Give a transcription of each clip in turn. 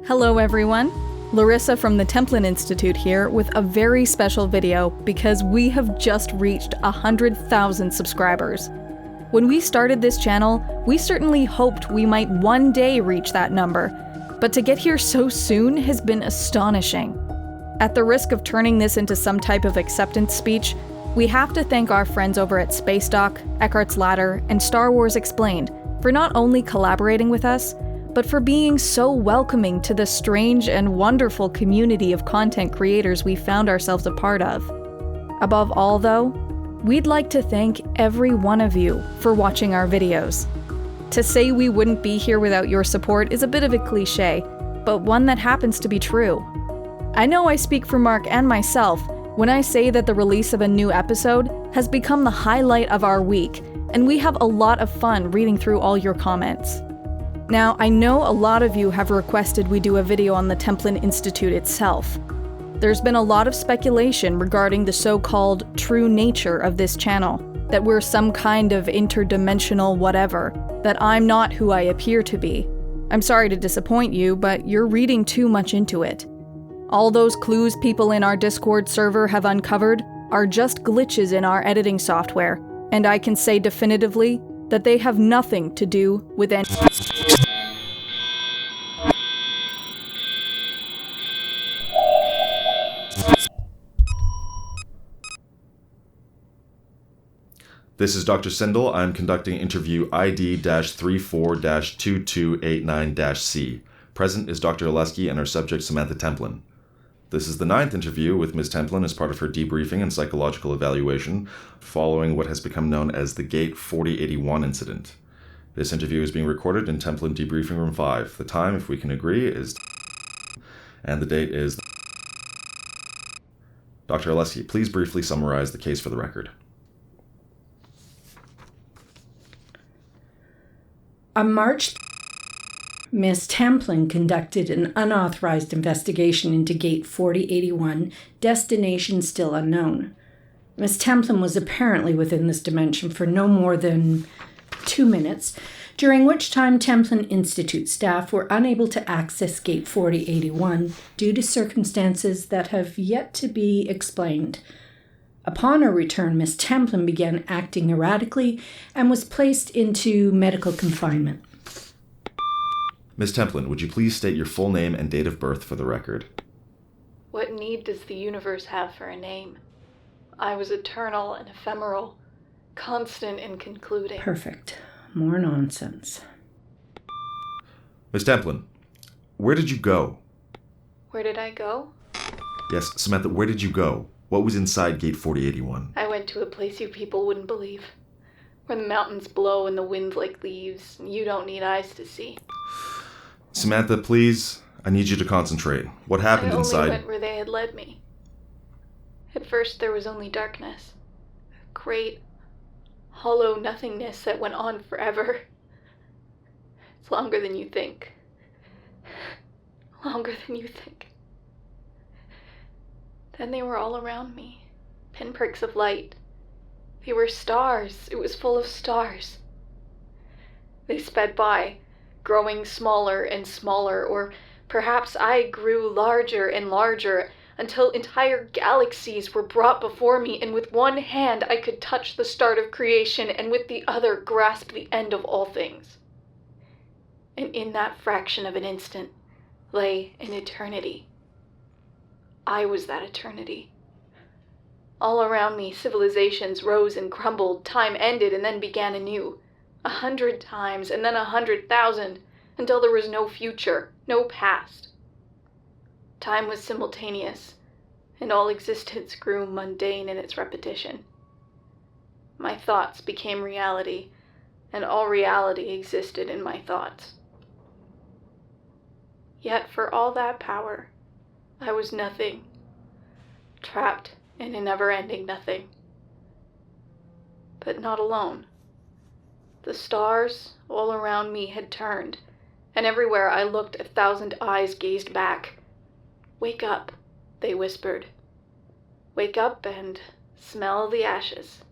Hello everyone, Larissa from the Templin Institute here with a very special video because we have just reached 100,000 subscribers. When we started this channel, we certainly hoped we might one day reach that number, but to get here so soon has been astonishing. At the risk of turning this into some type of acceptance speech, we have to thank our friends over at Space Doc, Eckhart's Ladder, and Star Wars Explained for not only collaborating with us, but for being so welcoming to the strange and wonderful community of content creators we found ourselves a part of. Above all, though, we'd like to thank every one of you for watching our videos. To say we wouldn't be here without your support is a bit of a cliche, but one that happens to be true. I know I speak for Mark and myself when I say that the release of a new episode has become the highlight of our week, and we have a lot of fun reading through all your comments. Now, I know a lot of you have requested we do a video on the Templin Institute itself. There's been a lot of speculation regarding the so-called true nature of this channel, that we're some kind of interdimensional whatever, that I'm not who I appear to be. I'm sorry to disappoint you, but you're reading too much into it. All those clues people in our Discord server have uncovered are just glitches in our editing software, and I can say definitively that they have nothing to do with any. This is Dr. Sindall. I'm conducting interview ID-34-2289-C. Present is Dr. Oleski and our subject Samantha Templin. This is the 9th interview with Ms. Templin as part of her debriefing and psychological evaluation following what has become known as the Gate 4081 incident. This interview is being recorded in Templin Debriefing Room 5. The time, if we can agree, is and the date is. Dr. Oleski, please briefly summarize the case for the record. On March, Ms. Templin conducted an unauthorized investigation into Gate 4081, destination still unknown. Ms. Templin was apparently within this dimension for no more than 2 minutes, during which time Templin Institute staff were unable to access Gate 4081 due to circumstances that have yet to be explained. Upon her return, Ms. Templin began acting erratically and was placed into medical confinement. Ms. Templin, would you please state your full name and date of birth for the record? What need does the universe have for a name? I was eternal and ephemeral, constant and concluding. Perfect. More nonsense. Ms. Templin, where did you go? Where did I go? Yes, Samantha, where did you go? What was inside Gate 4081? I went to a place you people wouldn't believe, where the mountains blow and the wind like leaves, and you don't need eyes to see. Samantha, please, I need you to concentrate. What happened inside? I only went where they had led me. At first there was only darkness, a great, hollow nothingness that went on forever. It's longer than you think. Longer than you think. Then they were all around me, pinpricks of light. They were stars. It was full of stars. They sped by, growing smaller and smaller, or perhaps I grew larger and larger until entire galaxies were brought before me, and with one hand I could touch the start of creation, and with the other grasp the end of all things. And in that fraction of an instant lay an eternity. I was that eternity. All around me, civilizations rose and crumbled, time ended and then began anew, 100 times and then 100,000, until there was no future, no past. Time was simultaneous, and all existence grew mundane in its repetition. My thoughts became reality, and all reality existed in my thoughts. Yet for all that power, I was nothing, trapped in a never-ending nothing. But not alone. The stars all around me had turned, and everywhere I looked 1,000 eyes gazed back. "Wake up," they whispered. "Wake up and smell the ashes."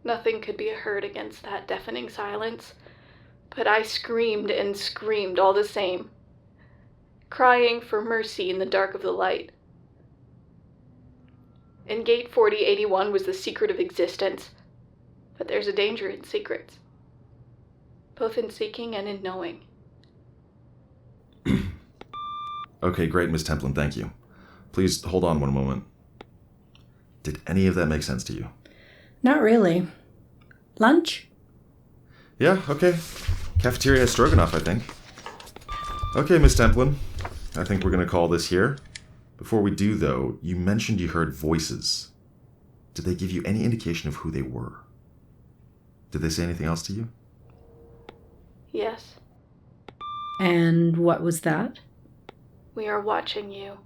Nothing could be heard against that deafening silence, but I screamed and screamed all the same. crying for mercy in the dark of the light. In Gate 4081 was the secret of existence, but there's a danger in secrets, both in seeking and in knowing. Okay, great, Miss Templin, thank you. Please hold on one moment. Did any of that make sense to you? Not really. Lunch? Yeah, okay. Cafeteria stroganoff, I think. Okay, Miss Templin. I think we're going to call this here. Before we do, though, you mentioned you heard voices. Did they give you any indication of who they were? Did they say anything else to you? Yes. And what was that? We are watching you.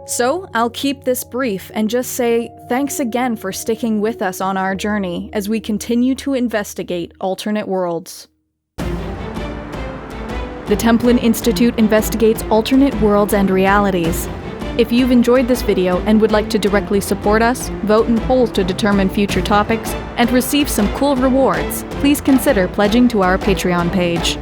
So, I'll keep this brief and just say thanks again for sticking with us on our journey as we continue to investigate alternate worlds. The Templin Institute investigates alternate worlds and realities. If you've enjoyed this video and would like to directly support us, vote in polls to determine future topics, and receive some cool rewards, please consider pledging to our Patreon page.